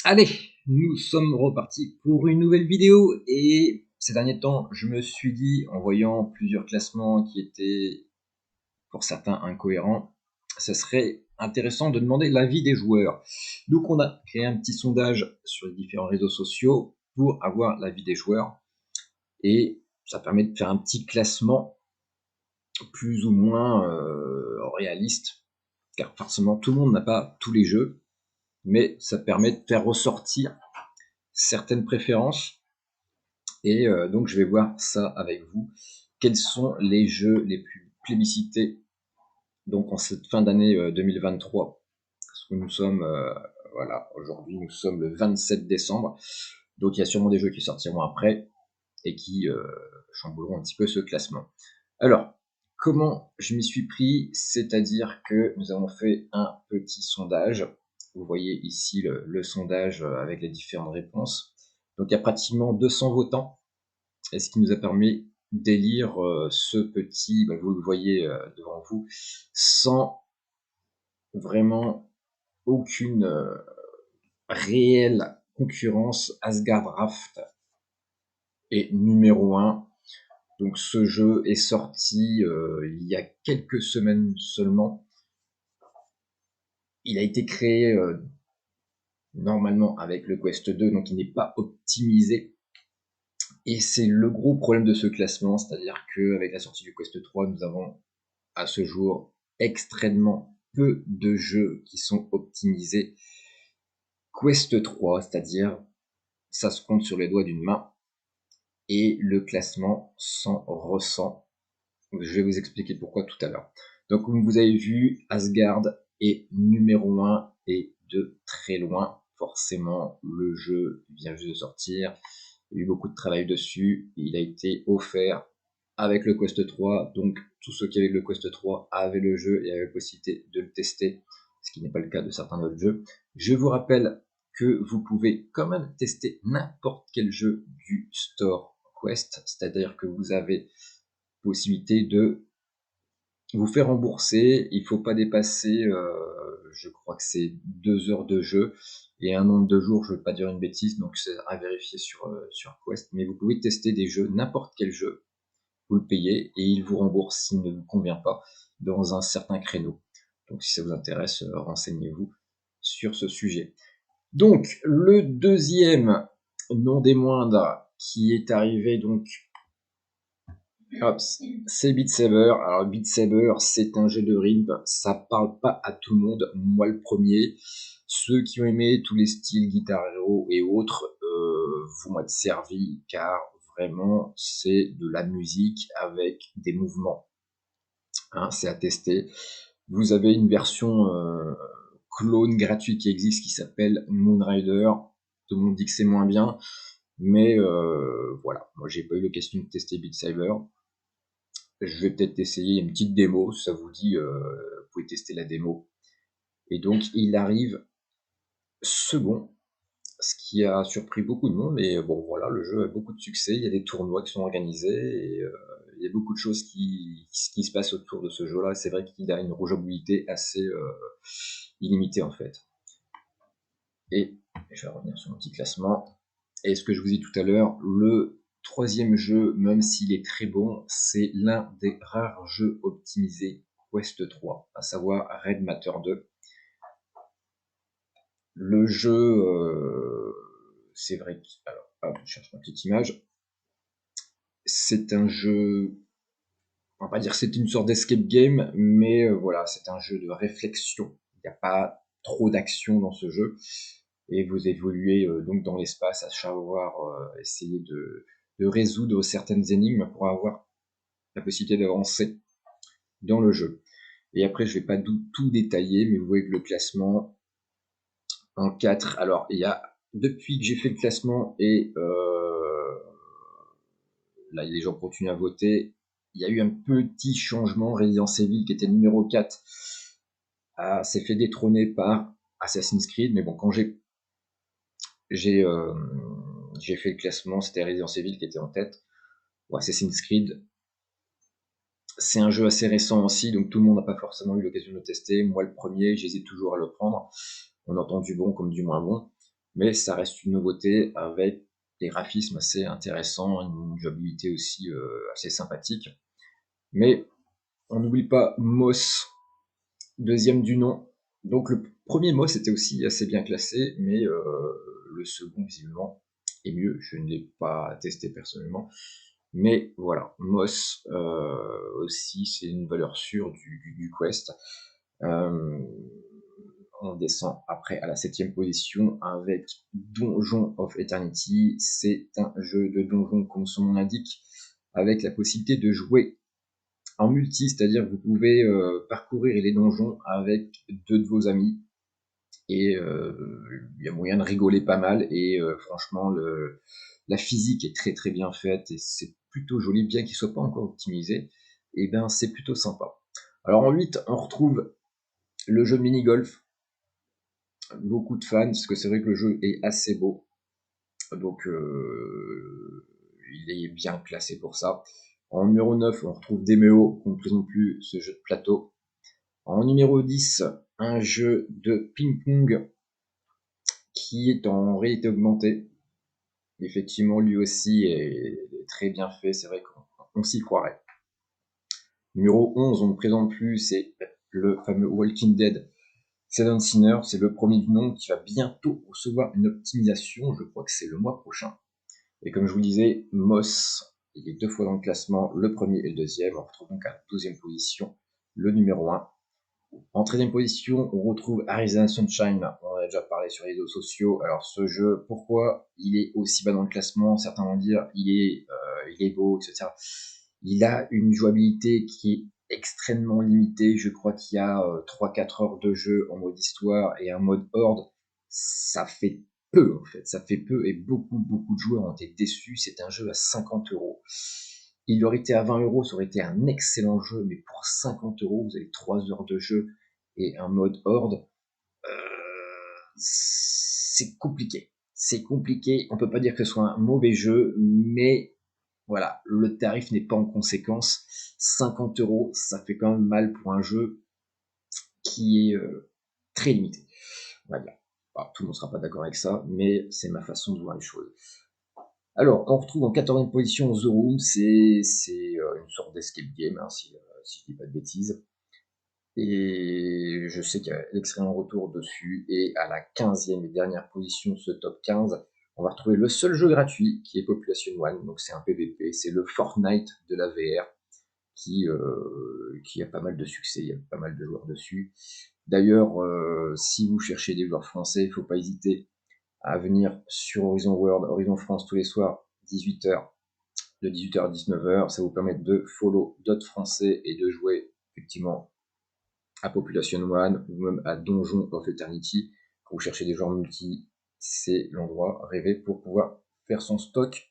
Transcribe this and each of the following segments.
Allez, nous sommes repartis pour une nouvelle vidéo et ces derniers temps, je me suis dit, en voyant plusieurs classements qui étaient pour certains incohérents, ça serait intéressant de demander l'avis des joueurs. Donc on a créé un petit sondage sur les différents réseaux sociaux pour avoir l'avis des joueurs et ça permet de faire un petit classement plus ou moins réaliste, car forcément tout le monde n'a pas tous les jeux, mais ça permet de faire ressortir certaines préférences. Et donc je vais voir ça avec vous. Quels sont les jeux les plus plébiscités donc en cette fin d'année 2023? Parce que nous sommes, voilà, aujourd'hui nous sommes le 27 décembre. Donc il y a sûrement des jeux qui sortiront après et qui chambouleront un petit peu ce classement. Alors, comment je m'y suis pris? C'est-à-dire que nous avons fait un petit sondage. Vous voyez ici le sondage avec les différentes réponses. Donc il y a pratiquement 200 votants, et ce qui nous a permis d'élire ce petit, vous le voyez devant vous, sans vraiment aucune réelle concurrence. Asgard Raft est numéro 1. Donc ce jeu est sorti il y a quelques semaines seulement. Il a été créé normalement avec le Quest 2, donc il n'est pas optimisé. Et c'est le gros problème de ce classement, c'est-à-dire qu'avec la sortie du Quest 3, nous avons à ce jour extrêmement peu de jeux qui sont optimisés. Quest 3, c'est-à-dire ça se compte sur les doigts d'une main, et le classement s'en ressent. Je vais vous expliquer pourquoi tout à l'heure. Donc comme vous avez vu, Asgard est numéro 1 et de très loin. Forcément, le jeu vient juste de sortir. Il y a eu beaucoup de travail dessus. Il a été offert avec le Quest 3. Donc tous ceux qui avaient le Quest 3 avaient le jeu et avaient la possibilité de le tester, ce qui n'est pas le cas de certains autres jeux. Je vous rappelle que vous pouvez quand même tester n'importe quel jeu du store Quest, c'est-à-dire que vous avez possibilité de vous faire rembourser. Il ne faut pas dépasser, je crois que c'est 2 heures de jeu et un nombre de jours, je ne veux pas dire une bêtise, donc c'est à vérifier sur Quest. Mais vous pouvez tester des jeux, n'importe quel jeu, vous le payez et il vous rembourse s'il ne vous convient pas dans un certain créneau. Donc si ça vous intéresse, renseignez-vous sur ce sujet. Donc le deuxième, non des moindres, qui est arrivé donc, hop, c'est Beat Saber. Alors Beat Saber, c'est un jeu de rythme, ça parle pas à tout le monde, moi le premier. Ceux qui ont aimé tous les styles Guitar Hero et autres vont être servis, car vraiment c'est de la musique avec des mouvements. Hein, c'est à tester. Vous avez une version clone gratuite qui existe qui s'appelle Moonrider. Tout le monde dit que c'est moins bien, mais voilà. Moi j'ai pas eu l'occasion de tester Beat Saber. Je vais peut-être essayer une petite démo, si ça vous dit, vous pouvez tester la démo. Et donc il arrive second, ce qui a surpris beaucoup de monde, mais bon voilà, le jeu a beaucoup de succès, il y a des tournois qui sont organisés, et il y a beaucoup de choses qui se passent autour de ce jeu-là. C'est vrai qu'il a une rejouabilité assez illimitée en fait. Et je vais revenir sur mon petit classement. Et ce que je vous dis tout à l'heure, le troisième jeu, même s'il est très bon, c'est l'un des rares jeux optimisés Quest 3, à savoir Red Matter 2. Le jeu, c'est vrai que, alors, hop, je cherche ma petite image. C'est un jeu, on va pas dire que c'est une sorte d'escape game, mais voilà, c'est un jeu de réflexion. Il n'y a pas trop d'action dans ce jeu. Et vous évoluez donc dans l'espace à savoir essayer de résoudre certaines énigmes pour avoir la possibilité d'avancer dans le jeu. Et après, je vais pas tout détailler, mais vous voyez que le classement en 4. Alors, il y a, depuis que j'ai fait le classement et là, les gens continuent à voter, il y a eu un petit changement. Resident Evil, qui était numéro 4, s'est fait détrôner par Assassin's Creed. Mais bon, quand j'ai fait le classement, c'était Resident Evil qui était en tête. Bon, Assassin's Creed, c'est un jeu assez récent aussi, donc tout le monde n'a pas forcément eu l'occasion de le tester. Moi, le premier, j'hésite toujours à le prendre. On entend du bon comme du moins bon. mais ça reste une nouveauté avec des graphismes assez intéressants, une jouabilité aussi assez sympathique. Mais on n'oublie pas Moss, deuxième du nom. Donc le premier Moss était aussi assez bien classé, mais le second visiblement est mieux. Je ne l'ai pas testé personnellement. Mais voilà, Moss aussi, c'est une valeur sûre du Quest. On descend après à la 7ème position avec Donjon of Eternity. C'est un jeu de donjon, comme son nom l'indique, avec la possibilité de jouer en multi, c'est-à-dire que vous pouvez parcourir les donjons avec 2 de vos amis. Et il y a moyen de rigoler pas mal. Et franchement, la physique est très très bien faite et c'est plutôt joli, bien qu'il soit pas encore optimisé. Et ben c'est plutôt sympa. Alors en 8, on retrouve le jeu de mini-golf. Beaucoup de fans, parce que c'est vrai que le jeu est assez beau. Donc il est bien classé pour ça. En numéro 9, on retrouve Demeo, qu'on ne présente plus, ce jeu de plateau. En numéro 10, un jeu de ping-pong qui est en réalité augmentée. Effectivement, lui aussi est très bien fait, c'est vrai qu'on s'y croirait. Numéro 11, on ne présente plus, c'est le fameux Walking Dead Seven Sinners, c'est le premier du nom qui va bientôt recevoir une optimisation, je crois que c'est le mois prochain. Et comme je vous disais, Moss, il est 2 fois dans le classement, le premier et le deuxième. On retrouve donc à la 12e position le numéro 1. En 13e position, on retrouve Arizona Sunshine. On en a déjà parlé sur les réseaux sociaux. Alors ce jeu, pourquoi il est aussi bas dans le classement? Certains vont dire il est beau, etc. Il a une jouabilité qui est extrêmement limitée. Je crois qu'il y a 3-4 heures de jeu en mode histoire et un mode horde. Ça fait peu en fait, ça fait peu et beaucoup de joueurs ont été déçus. C'est un jeu à 50€. Il aurait été à 20€, ça aurait été un excellent jeu, mais pour 50€, vous avez 3 heures de jeu et un mode horde. C'est compliqué. C'est compliqué. On peut pas dire que ce soit un mauvais jeu, mais voilà, le tarif n'est pas en conséquence. 50€, ça fait quand même mal pour un jeu qui est très limité. On va dire. Alors, tout le monde ne sera pas d'accord avec ça, mais c'est ma façon de voir les choses. Alors, on retrouve en 14e position The Room, c'est une sorte d'escape game, hein, si je dis pas de bêtises. Et je sais qu'il y a l'excellent retour dessus. Et à la 15e et dernière position de ce top 15, on va retrouver le seul jeu gratuit qui est Population One. Donc c'est un PVP, c'est le Fortnite de la VR qui a pas mal de succès, il y a pas mal de joueurs dessus. D'ailleurs, si vous cherchez des joueurs français, il ne faut pas hésiter à venir sur Horizon World, Horizon France tous les soirs, 18h, de 18h à 19h. Ça vous permet de follow d'autres Français et de jouer effectivement à Population One ou même à Donjon of Eternity. Quand vous cherchez des joueurs multi, c'est l'endroit rêvé pour pouvoir faire son stock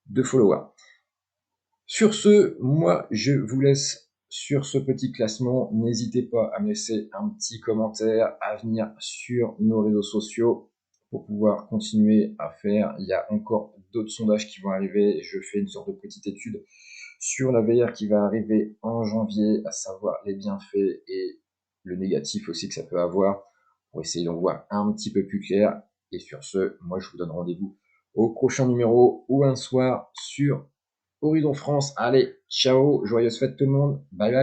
de followers. Sur ce, moi je vous laisse sur ce petit classement. N'hésitez pas à me laisser un petit commentaire, à venir sur nos réseaux sociaux pour pouvoir continuer à faire. Il y a encore d'autres sondages qui vont arriver. Je fais une sorte de petite étude sur la VR qui va arriver en janvier, à savoir les bienfaits et le négatif aussi que ça peut avoir, pour essayer d'en voir un petit peu plus clair. Et sur ce, moi je vous donne rendez-vous au prochain numéro ou un soir sur Horizon France. Allez, ciao, joyeuse fête tout le monde, bye bye.